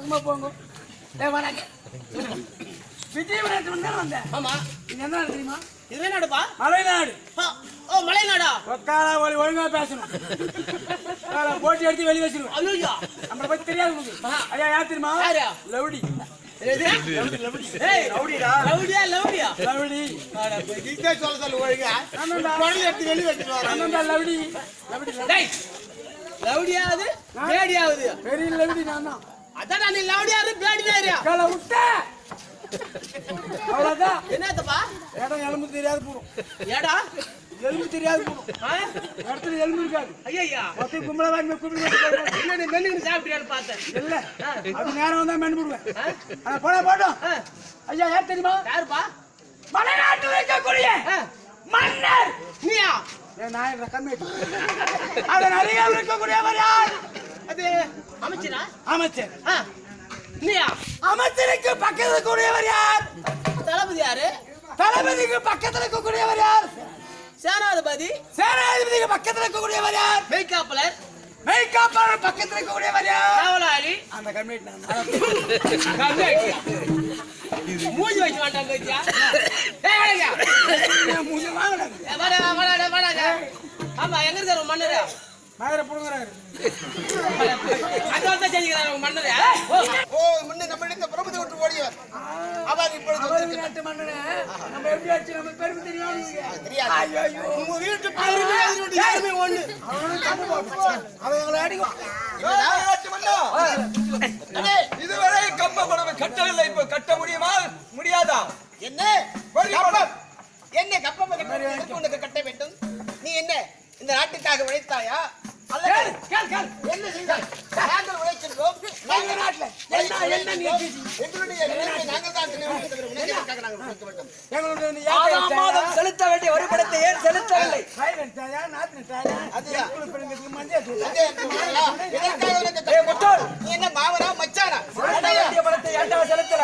பக்கமா போங்க. வணங்க. விஜய் விளையாட்டு தான் வந்தேன். ஆமா. இது என்ன தெரியுமா? இது நாடுப்பா? மலைநாடு. ஓ மலைநாடா? ஒக்கால ஒழுங்கா பேசணும். போட்டி எடுத்து வெளிய வச்சிருவோம். ஐயோ நம்மள பத்தி தெரியாது உங்களுக்கு. ஐயா யார் தெரியுமா? லவுடி. லவுடிடா. லவுடியா லவுடியா? லவுடி. நீங்க சொல்ல ஒழுங்கா. குடல் எடுத்து வெளிய வச்சிருவாங்க. அண்ணா லவுடி. லவுடி. டேய். லவுடியாவது? பேடியாவது? பெரிய லவுடி நான் தான். அதான் நீ லவுடியாரு பேடியாரியா? கல விட்ட. அவ்வளவுதான். என்னத்தப்பா? ஏடா எலும்பு தெரியாது போறோம். ஏடா எலும்பு தெரியாது போறோம். இடத்துல எலும்பு இருக்காது. ஐயா ஒத்தி கும்பல வாங்கி கும்பிடு. என்ன நீ மென்னு சாப்பிட்டியான்னு பார்த்தேன். இல்ல அது நேரம் வந்தா மென்னு போடுவேன். போடா போடா. ஐயா யார் தெரியுமா? யாருப்பா? மலைநாட்டில் இருக்கக்கூடிய மன்னர். நீயா? நான் கம்மிட்டு. அதன் அருகில் இருக்கக்கூடியவர் யார்? அது அமைச்சரா? அமைச்சர். நீயா? அமைச்சருக்கு பக்கத்துல கூடியவர் யார்? தளபதி யாரு? தளபதிக்கு பக்கத்துல கூடியவர் யார்? சேனாதிபதி. சேனாதிபதிக்கு பக்கத்துல கூடியவர் யார்? மெய்காப்பலர். மெய்காப்பலர் பக்கத்துல கூடியவர் யார்? காவலாளி. அந்த கமிட்டி நான் மூஞ்சி வச்சு வாண்டாங்க ஐயா. ஏய் வாங்க. மூஞ்சி வாங்கடா. வாடா. ஆமா எங்க இருக்காரு மன்னரா? மகர புடுங்கறாரு. அதோட செஞ்சிராரு மன்னரே. ஓ முன்ன நம்ம இந்த பிரபுதை விட்டு ஓடியவர். அவர் இப்பொழுது நாட்டு மன்னரே. நம்ம எப்படி ஆச்சு நம்ம பெருமை தெரியுமா உங்களுக்கு? தெரியாது. ஐயோ உங்க வீட்டு பெருமை அதோட யாருமே ஒண்ணு. அவன் எங்களை அடிக்கும். நாட்டு மன்னோ. இதுவரை கம்ப பணம் கட்டவில்லை இப்ப கட்ட முடியுமா? முடியாதா? என்ன? கப்பம். என்ன கப்பம் உனக்கு கட்ட வேண்டும்? நீ என்ன இந்த நாட்டுக்காக உழைத்தாயா? அல்லது என்ன செய்தாய்? நாங்கள் உழைக்கின்றோம். நாங்க நாட்டுல என்ன நீ எங்களுடைய நிலைமை நாங்கள் தான் உனக்காக நாங்கள் உழைக்க வேண்டும். எங்களுடைய மாதம் செலுத்த வேண்டிய ஒரு பணத்தை ஏன் செலுத்தவில்லை? அது உங்களுக்கு மஞ்சள் நீ என்ன மாவரா மச்சானா? வேண்டிய பணத்தை ஏன்டா செலுத்தல?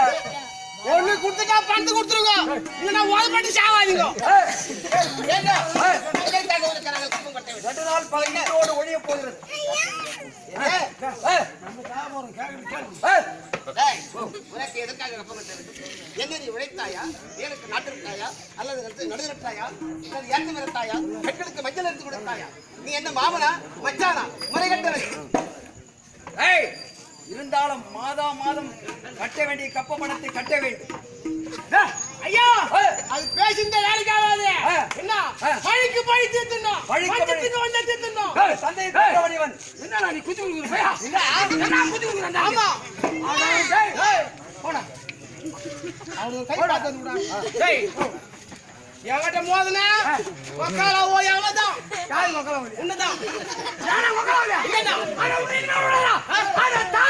ஒண்ணு குடுத்துட்டா பணத்தை கொடுத்துருங்க. இல்லனா ஓதப்பட்டு சாவாதீங்க. ஏங்க எங்களுக்காக ஒரு கரங்க கும்பம் கட்ட வேண்டும். 2 நாள் பழகிட்டோட ஒளிய போகிறது. நம்ம சாவோம் கேக்குது. டேய் உனக்கு எதற்காக கப்பம் கட்ட வேண்டும்? என்ன நீ உழைத்தாயா? எனக்கு நாட்டுட்டாயா? அல்லது நடுநட்டாயா? அல்லது ஏத்து மிரட்டாயா? பெண்களுக்கு மஞ்சள் எடுத்து கொடுத்தாயா? நீ என்ன மாமனா மச்சானா? முறைகட்டவன். ஏய் இருந்தாலும் மாதம் கட்ட வேண்டிய கப்ப பணத்தை கட்ட வேண்டும். ஐயா அது பேசிந்த வேலைக்காகாது. என்ன பழிக்கு பழி தீர்த்தணும். பழிக்கு வந்த தீர்த்தணும். சந்தை தரவடிவன் என்னடா நீ குத்தி குடுக்குற? இல்ல என்ன குத்தி குடுக்குறடா? ஆமா டேய் போடா. அவனுக்கு கை பாத்து வந்துடா. டேய் எவட்ட மோதனா வக்கால ஓ எவளதான்? யார் வக்கால ஓடி? என்னதான்? யாரா வக்கால ஓடி? என்னடா? அட உன்னை என்னடா? அட தா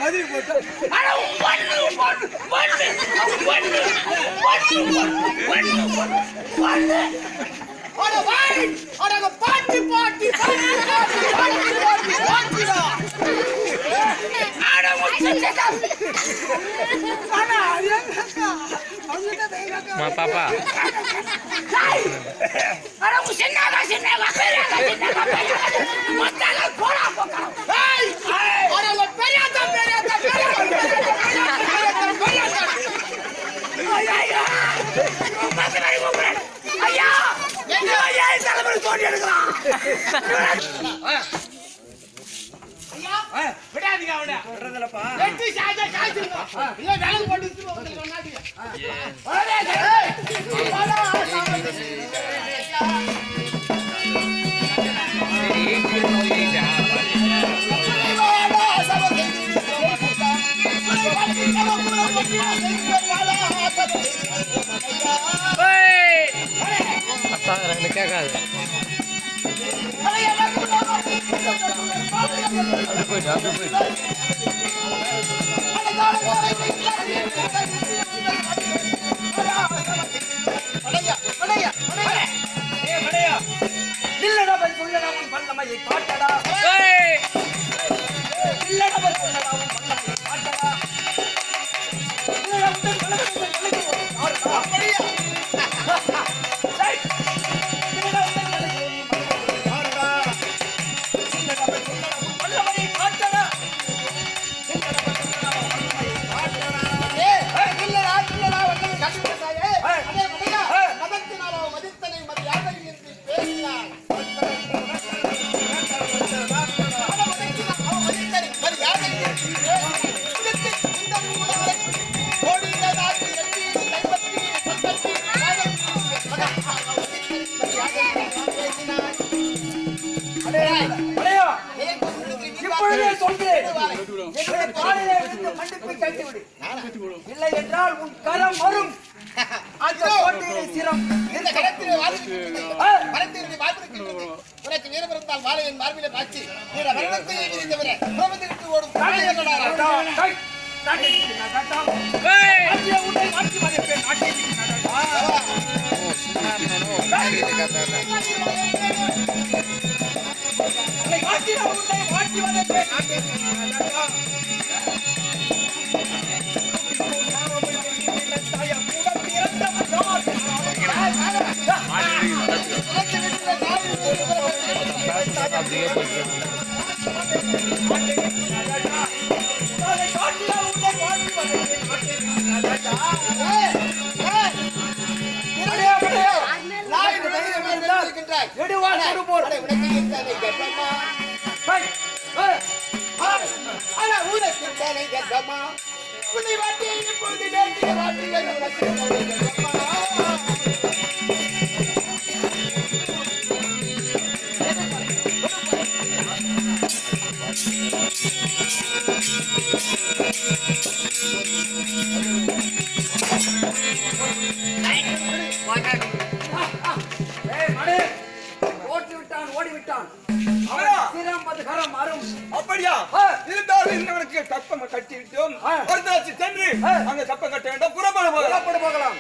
பதில் போட்டு அட Papa. விடாதீங்க அவனை விடுறதுலப்பா வெட்டி சாஜா காய்ச்சுங்க இல்ல வேலை போட்டு சொன்னாதீங்க क्या कहा மண்டிப்பை கட்டிவிடு. இல்லை என்றால் உன் கரம் வரும். அந்த கோட்டையிலே சிரம் இந்த கடத்திலே உனக்கு வீரம் இருந்தால் வாழையின் மார்பிலே பாய்ச்சி நீர மரணத்தை தவிர கோபத்திற்கு ஓடும் ஓடிவிட்டான். அப்படியா? இருந்தாலும் இன்னவனுக்கு கப்பம் கட்டிவிட்டோம். வருதாச்சு சென்று அங்க கப்பம் கட்ட வேண்டும். புறப்பட போகலாம்.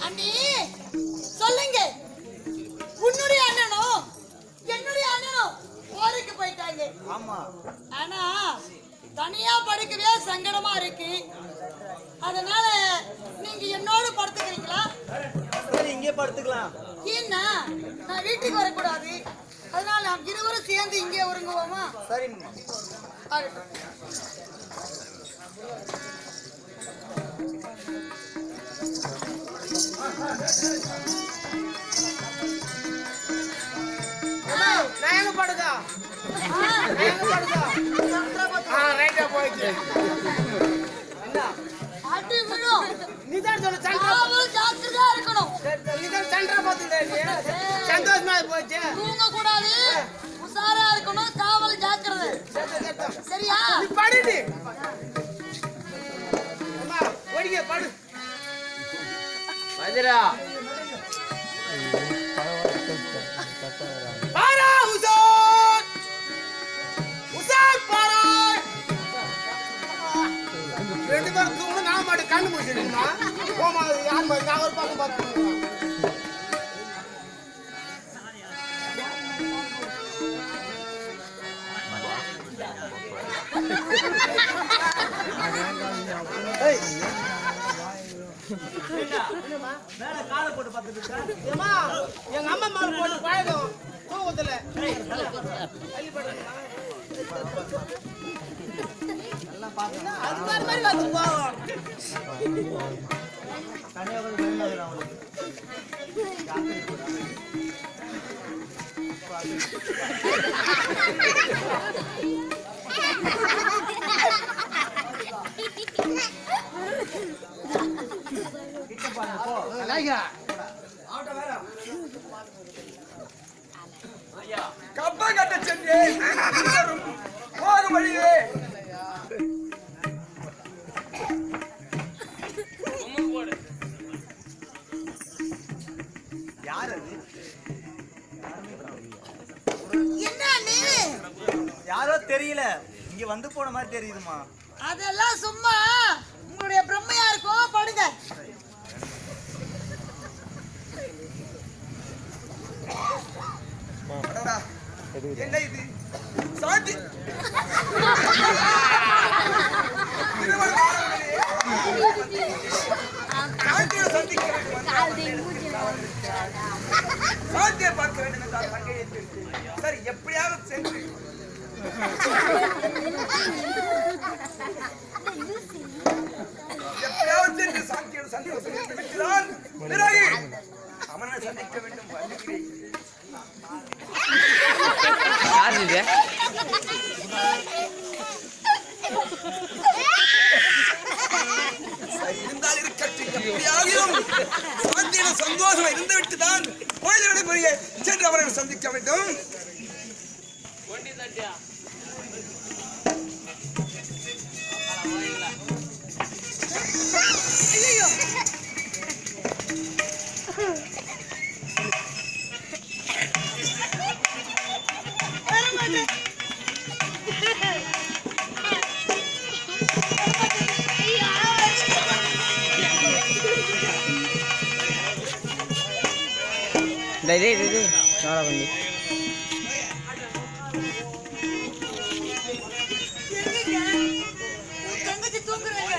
அண்ணி சொல்லுங்க. உன்னுடைய அண்ணனும் என்னுடைய அண்ணனும் போருக்கு போயிட்டாங்க. ஆமா. ஆனா தனியா படுக்கவே சங்கடமா இருக்கு. அதனால நீங்க என்னோட படுத்துக்கிறீங்களா? சரி, இங்கே படுத்துக்கலாம். ஏன்னா நான் வீட்டுக்கு வரக்கூடாது. அதனால நாம் இருவரும் சேர்ந்து இங்கே உறங்குவோமா? சரிம்மா. நான் எங்க படுதா? அடி விடும். நீதான் சொல்ல ஜாக்கிரதையா இருக்கணும். சந்தோஷமா போச்சு. தூங்க கூடாது, உஷாரா இருக்கணும், காவல் ஜாக்கிரதை. சரியா? படுது. ஓடிங்க படு. மதுரா பாரா உசார் உசார் பாரா. ரெண்டு பேரும் தூங்கணும். நான் மாட்டு கண்ணு முடிச்சிடுமா? போமா யார் மாதிரி நான் ஒரு பக்கம் பார்த்து மேல காலை போட்டு பார்த்துட்டு எங்க அம்மா மேல போட்டு பழகும் தூக்கத்துல அது மாதிரி வந்து போவோம். கப்பம் கட்ட சென்று போகும் வழியே யாரோ தெரியல, இங்க வந்து போன மாதிரி தெரியுதுமா. அதெல்லாம் சும்மா உங்களுடைய பிரம்மையா இருக்கும். படுங்க. என்ன இது சாந்தி? சாந்தியை பார்க்க வேண்டும் என்றால் சரி, எப்படியாவது சென்று எப்படியாவது சென்று சாந்தியோடு சந்திக்கிறான். பிறகு அவனை சந்திக்க வேண்டும். யார் இது? சாந்தியில சந்தோஷமா இருந்து விட்டு தான் கோயில்களை போய் சென்று அவர்களை சந்திக்க வேண்டும். நாளா பண்ணி தங்கச்சி தூங்குறாங்க.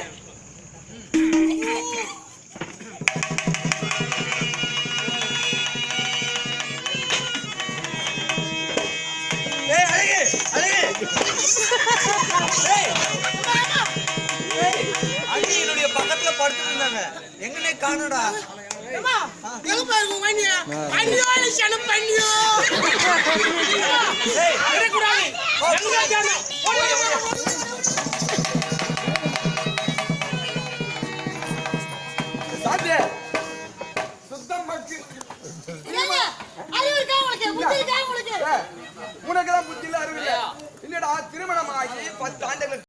அண்ணியினுடைய பக்கத்துல படுத்துட்டு இருந்தாங்க. எங்கனே காணோடா. எங்க பாருங்க மணியா பண்ணியோ இல்ல பண்ணியோ ஏய் வரக்கூடாது எங்க